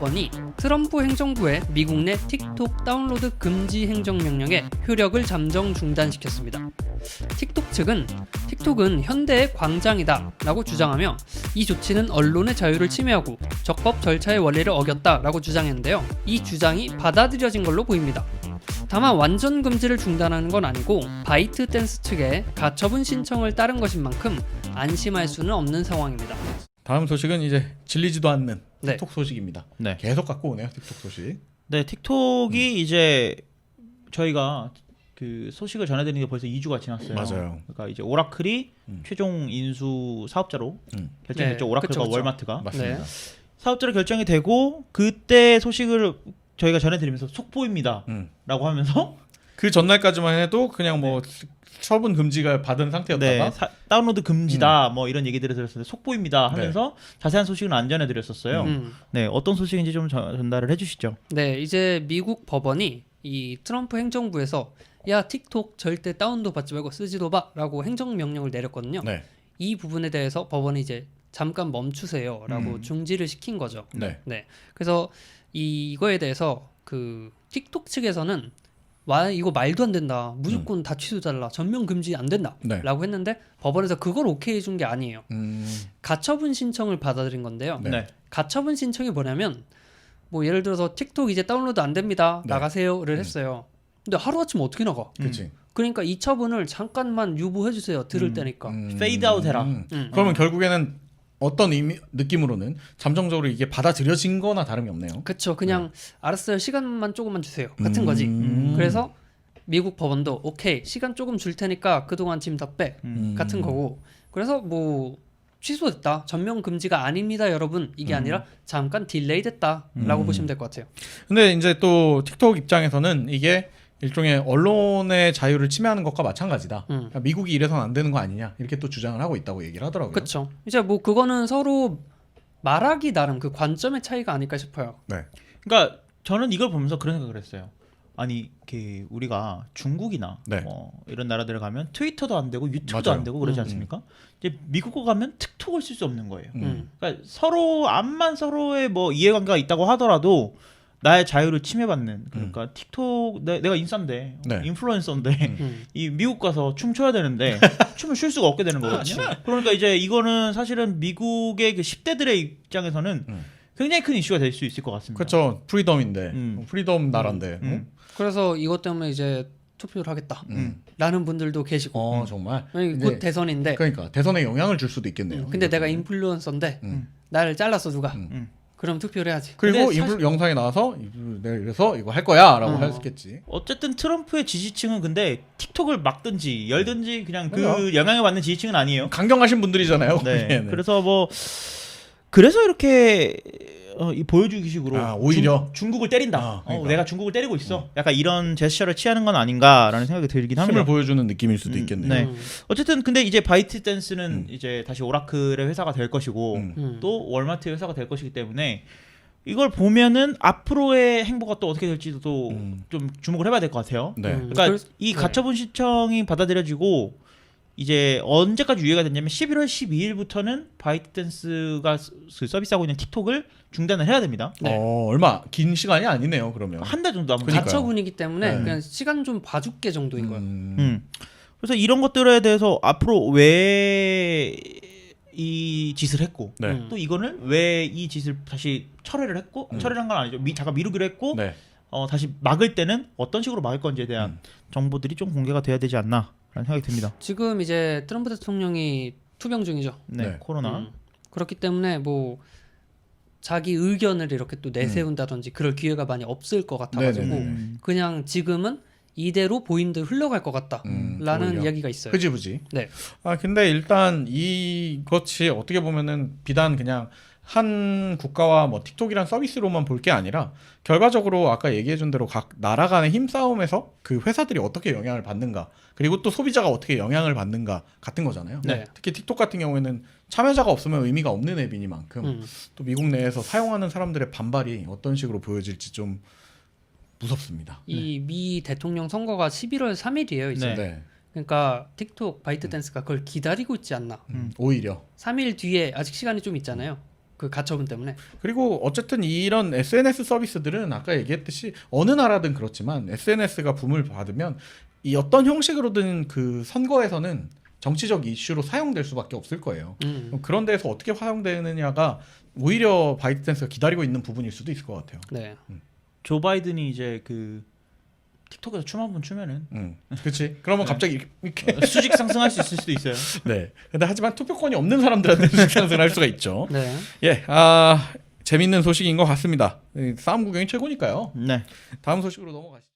법원이 트럼프 행정부의 미국 내 틱톡 다운로드 금지 행정명령에 효력을 잠정 중단시켰습니다. 틱톡 측은 틱톡은 현대의 광장이다 라고 주장하며 이 조치는 언론의 자유를 침해하고 적법 절차의 원리를 어겼다 라고 주장했는데요. 이 주장이 받아들여진 걸로 보입니다. 다만 완전 금지를 중단하는 건 아니고 바이트댄스 측의 가처분 신청을 따른 것인 만큼 안심할 수는 없는 상황입니다. 다음 소식은 이제 질리지도 않는 네. 틱톡 소식입니다. 네. 계속 갖고 오네요, 틱톡 소식. 네, 틱톡이 이제 저희가 그 소식을 전해드리는 게 벌써 2주가 지났어요. 맞아요. 그러니까 이제 오라클이 최종 인수 사업자로 결정됐죠. 네, 오라클과 그쵸. 월마트가 맞습니다. 네. 사업자로 결정이 되고 그때 소식을 저희가 전해드리면서 속보입니다라고 하면서 그 전날까지만 해도 그냥 뭐 처분 금지가 받은 상태였다가 네, 다운로드 금지다 뭐 이런 얘기들을 들었는데 속보입니다 하면서 자세한 소식은 안 전해드렸었어요. 네, 어떤 소식인지 좀 전달을 해주시죠. 네, 이제 미국 법원이 이 트럼프 행정부에서 야 틱톡 절대 다운도 받지 말고 쓰지도 마라고 행정명령을 내렸거든요. 네. 이 부분에 대해서 법원이 이제 잠깐 멈추세요라고 중지를 시킨 거죠. 네. 그래서 이거에 대해서 그 틱톡 측에서는 와 이거 말도 안 된다. 무조건 다 취소달라. 전면 금지 안 된다라고 네. 했는데 법원에서 그걸 오케이 해준 게 아니에요. 가처분 신청을 받아들인 건데요. 네. 가처분 신청이 뭐냐면 뭐 예를 들어서 틱톡 이제 다운로드 안 됩니다. 네. 나가세요를 했어요. 근데 하루아침 어떻게 나가? 그렇지. 그러니까 이 처분을 잠깐만 유보해 주세요. 들을 때니까. 페이드 아웃 해라. 그러면 결국에는 어떤 느낌으로는 잠정적으로 이게 받아들여진 거나 다름이 없네요. 그쵸. 그냥 알았어요. 시간만 조금만 주세요. 같은 거지. 그래서 미국 법원도 오케이 시간 조금 줄 테니까 그동안 짐 다 빼. 같은 거고. 그래서 뭐 취소됐다. 전면 금지가 아닙니다, 여러분. 이게 아니라 잠깐 딜레이 됐다라고 보시면 될 것 같아요. 근데 이제 또 틱톡 입장에서는 이게 일종의 언론의 자유를 침해하는 것과 마찬가지다. 그러니까 미국이 이래서는 안 되는 거 아니냐 이렇게 또 주장을 하고 있다고 얘기를 하더라고요. 그렇죠. 이제 뭐 그거는 서로 말하기 나름 그 관점의 차이가 아닐까 싶어요. 네. 그러니까 저는 이걸 보면서 그런 생각을 했어요. 아니 우리가 중국이나 네. 뭐 이런 나라들을 가면 트위터도 안 되고 유튜브도 맞아요. 안 되고 그러지 않습니까? 이제 미국에 가면 틱톡을 쓸 수 없는 거예요. 음. 그러니까 서로 암만 서로의 뭐 이해관계가 있다고 하더라도 나의 자유를 침해받는 그러니까 틱톡 내가 인싸인데 네. 인플루언서인데 이 미국 가서 춤춰야 되는데 춤을 출 수가 없게 되는 거거든요. 그러니까 이제 이거는 사실은 미국의 그 10대들의 입장에서는 굉장히 큰 이슈가 될 수 있을 것 같습니다. 그렇죠. 프리덤인데 프리덤 나라인데. 그래서 이것 때문에 이제 투표를 하겠다라는 분들도 계시고. 정말. 곧 이제 대선인데. 그러니까 대선에 영향을 줄 수도 있겠네요. 근데 내가 인플루언서인데 나를 잘랐어 누가. 그럼 투표를 해야지. 그리고 근데 영상에 나와서 내가 이래서 이거 할 거야라고 했겠지. 어쨌든 트럼프의 지지층은 근데 틱톡을 막든지 열든지 그냥 그 그래요. 영향을 받는 지지층은 아니에요. 강경하신 분들이잖아요. 네. 거기에는. 그래서 뭐 그래서 이렇게 이 보여주기식으로 오히려 중국을 때린다. 그러니까. 내가 중국을 때리고 있어. 약간 이런 제스처를 취하는 건 아닌가라는 생각이 들긴 합니다. 힘을 보여주는 느낌일 수도 있겠네요. 네. 어쨌든 근데 이제 바이트댄스는 이제 다시 오라클의 회사가 될 것이고 또 월마트의 회사가 될 것이기 때문에 이걸 보면은 앞으로의 행보가 또 어떻게 될지도 또 좀 주목을 해봐야 될 것 같아요. 네. 그러니까 이 가처분 신청이 받아들여지고 이제 언제까지 유예가 됐냐면 11월 12일부터는 바이트댄스가 서비스하고 있는 틱톡을 중단을 해야 됩니다. 얼마 긴 시간이 아니네요. 그러면 한 달 정도 하면 그러니까요. 가처분이기 때문에 네. 그냥 시간 좀 봐줄게 정도인 거예요. 그래서 이런 것들에 대해서 앞으로 왜 이 짓을 했고 네. 또 이거는 왜 이 짓을 다시 철회를 했고 철회한 건 아니죠. 잠깐 미루기로 했고 네. 다시 막을 때는 어떤 식으로 막을 건지에 대한 정보들이 좀 공개가 돼야 되지 않나라는 생각이 듭니다. 지금 이제 트럼프 대통령이 투병 중이죠. 네, 네. 코로나. 그렇기 때문에 뭐 자기 의견을 이렇게 또 내세운다든지 그럴 기회가 많이 없을 것 같아가지고 네네네. 그냥 지금은 이대로 보인 듯 흘러갈 것 같다라는 오히려. 이야기가 있어요. 흐지부지. 네. 근데 일단 이것이 어떻게 보면은 비단 그냥 한 국가와 뭐 틱톡이란 서비스로만 볼 게 아니라 결과적으로 아까 얘기해준 대로 각 나라 간의 힘싸움에서 그 회사들이 어떻게 영향을 받는가 그리고 또 소비자가 어떻게 영향을 받는가 같은 거잖아요. 네. 특히 틱톡 같은 경우에는 참여자가 없으면 의미가 없는 앱이니만큼 또 미국 내에서 사용하는 사람들의 반발이 어떤 식으로 보여질지 좀 무섭습니다. 이 미 대통령 선거가 11월 3일이에요. 이제. 네. 그러니까 틱톡 바이트댄스가 그걸 기다리고 있지 않나. 오히려 3일 뒤에 아직 시간이 좀 있잖아요. 그 가처분 때문에. 그리고 어쨌든 이런 SNS 서비스들은 아까 얘기했듯이 어느 나라든 그렇지만 SNS가 붐을 받으면 이 어떤 형식으로든 그 선거에서는 정치적 이슈로 사용될 수밖에 없을 거예요. 그런 데에서 어떻게 활용되느냐가 오히려 바이트댄스가 기다리고 있는 부분일 수도 있을 것 같아요. 네. 조 바이든이 이제 그 틱톡에서 춤 한 번 추면은 그렇지. 그러면 갑자기 이렇게 수직 상승할 수 있을 수도 있어요. 네. 근데 하지만 투표권이 없는 사람들한테 수직 상승할 수가 있죠. 네. 예, 재밌는 소식인 것 같습니다. 싸움 구경이 최고니까요. 네. 다음 소식으로 넘어가시죠.